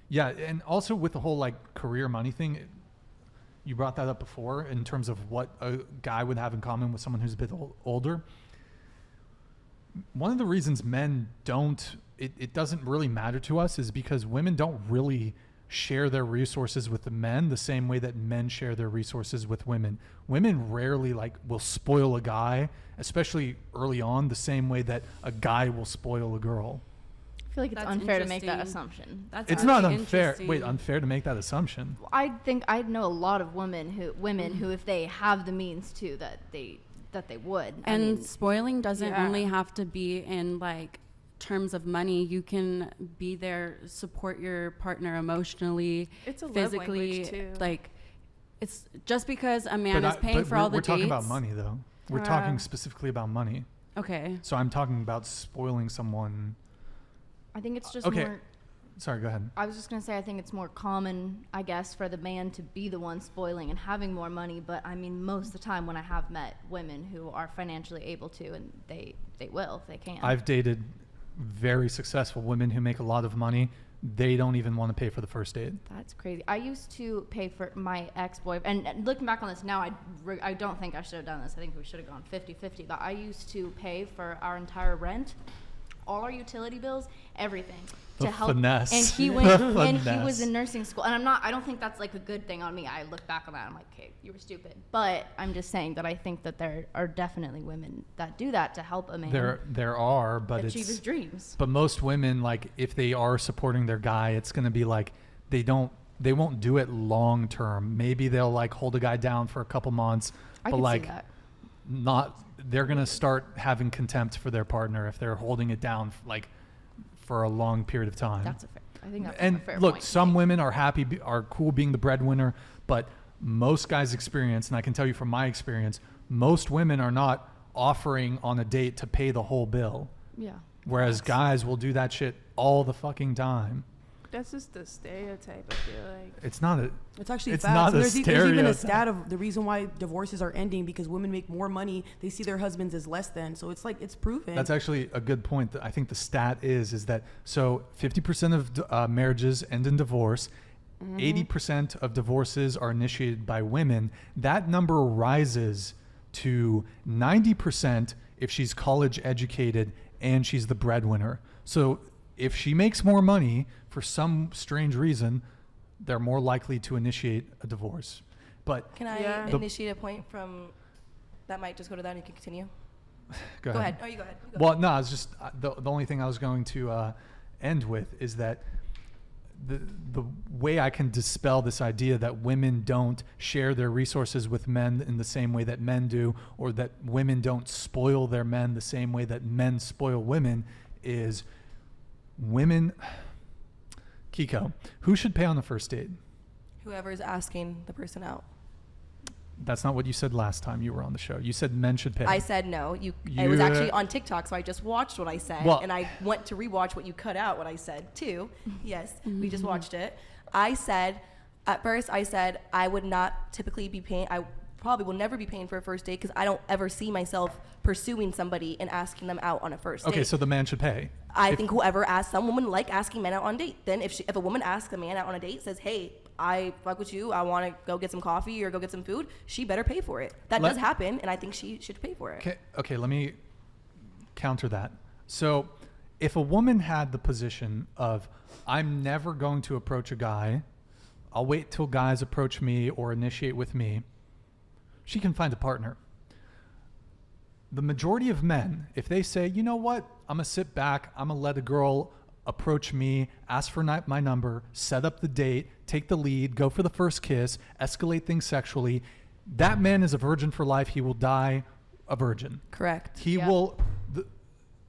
Yeah, and also with the whole like career money thing, you brought that up before in terms of what a guy would have in common with someone who's a bit older. One of the reasons men don't, it doesn't really matter to us is because women don't really share their resources with the men the same way that men share their resources with women. Women rarely like will spoil a guy, especially early on, the same way that a guy will spoil a girl. I feel like it's unfair to make that assumption. It's not unfair. Wait, unfair to make that assumption? I think I know a lot of women who, if they have the means to, that they would. And spoiling doesn't only have to be in like terms of money. You can be there, support your partner emotionally, it's a physically. Love language too. Like, it's just because a man is paying for all the dates. We're talking about money, though. We're talking specifically about money. Okay. So I'm talking about spoiling someone. I think it's just more. Sorry, go ahead. I was just going to say, I think it's more common, I guess, for the man to be the one spoiling and having more money. But I mean, most of the time when I have met women who are financially able to, and they will if they can. I've dated very successful women who make a lot of money. They don't even want to pay for the first date. That's crazy. I used to pay for my ex-boyfriend, and looking back on this now, I don't think I should have done this. I think we should have gone 50-50. But I used to pay for our entire rent, all our utility bills, everything. The to help. finesse. And he went, and he was in nursing school. And I don't think that's like a good thing on me. I look back on that, I'm like, okay, you were stupid. But I'm just saying that I think that there are definitely women that do that to help a man. There are, but achieve his dreams. But most women, like, if they are supporting their guy, it's going to be like they won't do it long term. Maybe they'll like hold a guy down for a couple months, I but can like see that. they're going to start having contempt for their partner if they're holding it down like for a long period of time. That's a fair. I think that's and a fair look, point. some women are happy, are cool being the breadwinner, but most guys' experience, and I can tell you from my experience, most women are not offering on a date to pay the whole bill. Yeah. Whereas guys will do that shit all the fucking time. That's just the stereotype, I feel like. It's not a. It's actually it's facts. not a There's even a stereotype. stat of the reason why divorces are ending because women make more money. They see their husbands as less than. So it's like, it's proven. That's actually a good point. I think the stat is that so 50% of marriages end in divorce. 80% of divorces are initiated by women. That number rises to 90% if she's college educated and she's the breadwinner. So if she makes more money for some strange reason, they're more likely to initiate a divorce. But can I initiate a point from that might just go to that and you can continue? Go ahead. Oh, you go ahead. Well, no, it's just the only thing I was going to end with is that the way I can dispel this idea that women don't share their resources with men in the same way that men do, or that women don't spoil their men the same way that men spoil women, is women. Kiko, who should pay on the first date? Whoever's asking the person out. That's not what you said last time you were on the show. You said men should pay. I said no. It was actually on TikTok, so I just watched what I said, and I went to rewatch what you cut out what I said too. Yes, we just watched it. At first I said I would not typically be paying. I probably will never be paying for a first date because I don't ever see myself pursuing somebody and asking them out on a first date. Okay, so the man should pay. I think whoever asks, some women like asking men out on a date. Then if a woman asks a man out on a date, says, hey, I fuck with you, I want to go get some coffee or go get some food, she better pay for it. That does happen, and I think she should pay for it. Okay, let me counter that. So if a woman had the position of, I'm never going to approach a guy, I'll wait till guys approach me or initiate with me, she can find a partner. The majority of men, if they say, you know what, I'm going to sit back, I'm going to let a girl approach me, ask for my number, set up the date, take the lead, go for the first kiss, escalate things sexually, that man is a virgin for life. He will die a virgin. Correct. He will,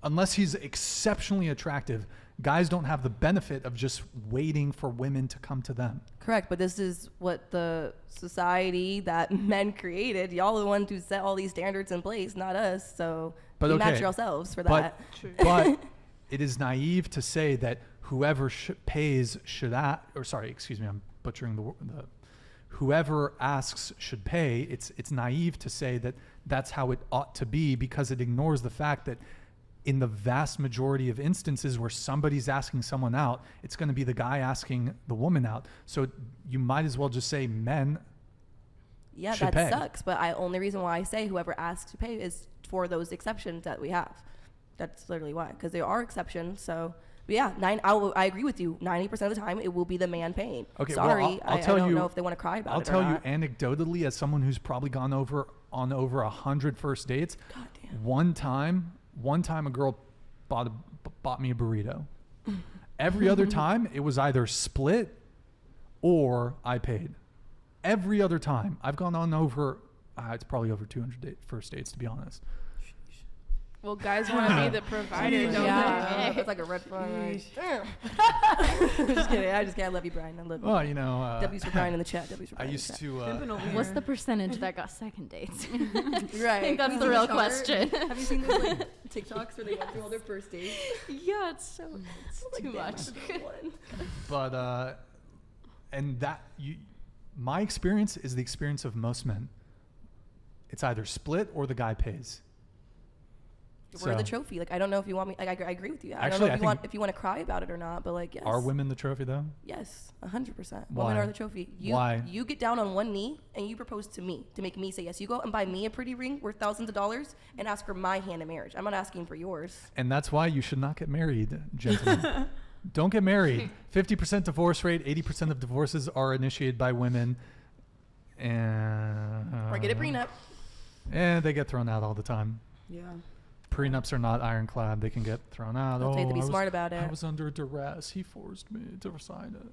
unless he's exceptionally attractive, guys don't have the benefit of just waiting for women to come to them. Correct, but this is what the society that men created. Y'all are the ones who set all these standards in place, not us. So we match yourselves for that. But it is naive to say that whoever pays should I'm butchering the whoever asks should pay. It's naive to say that that's how it ought to be, because it ignores the fact that in the vast majority of instances where somebody's asking someone out, it's going to be the guy asking the woman out. So you might as well just say men Yeah, should that pay. sucks. But only reason why I say whoever asks to pay is for those exceptions that we have. That's literally why, because there are exceptions. So but yeah, I agree with you. 90% of the time, it will be the man paying. Okay, Sorry, well, I don't know if they want to cry about I'll it. tell or you not. anecdotally, as someone who's probably gone over 100 first dates. God damn. One time a girl bought me a burrito. Every other time, it was either split or I paid. Every other time, I've gone on over. It's probably over 200 first dates, to be honest. Well, guys want to be the provider, don't Yeah. It's like a red flag. Damn. Just kidding. I just can't. I love you, Brian. I love you. Well, you know, W's for Brian in the chat. W's for I Brian used in the chat. to. What's the percentage that got second dates? Right. I think that's the real question. Have you seen those like TikToks where they went through all their first dates? Yeah, it's so Like, too damn, much. I should've won. But and that my experience is the experience of most men. It's either split or the guy pays. We're the trophy. Like, I don't know if you want me. Like, I agree with you. I Actually, don't know I if you want to cry about it or not. But like, yes. Are women the trophy though? Yes, 100%. Why? Women are the trophy. Why? You get down on one knee and you propose to me to make me say yes. You go out and buy me a pretty ring worth thousands of dollars and ask for my hand in marriage. I'm not asking for yours. And that's why you should not get married, gentlemen. Don't get married. 50% divorce rate. 80% of divorces are initiated by women. And Or get a prenup. And they get thrown out all the time. Yeah. Prenups are not ironclad. They can get thrown out. They'll tell you to be I was- smart about it. I was under duress. He forced me to sign it.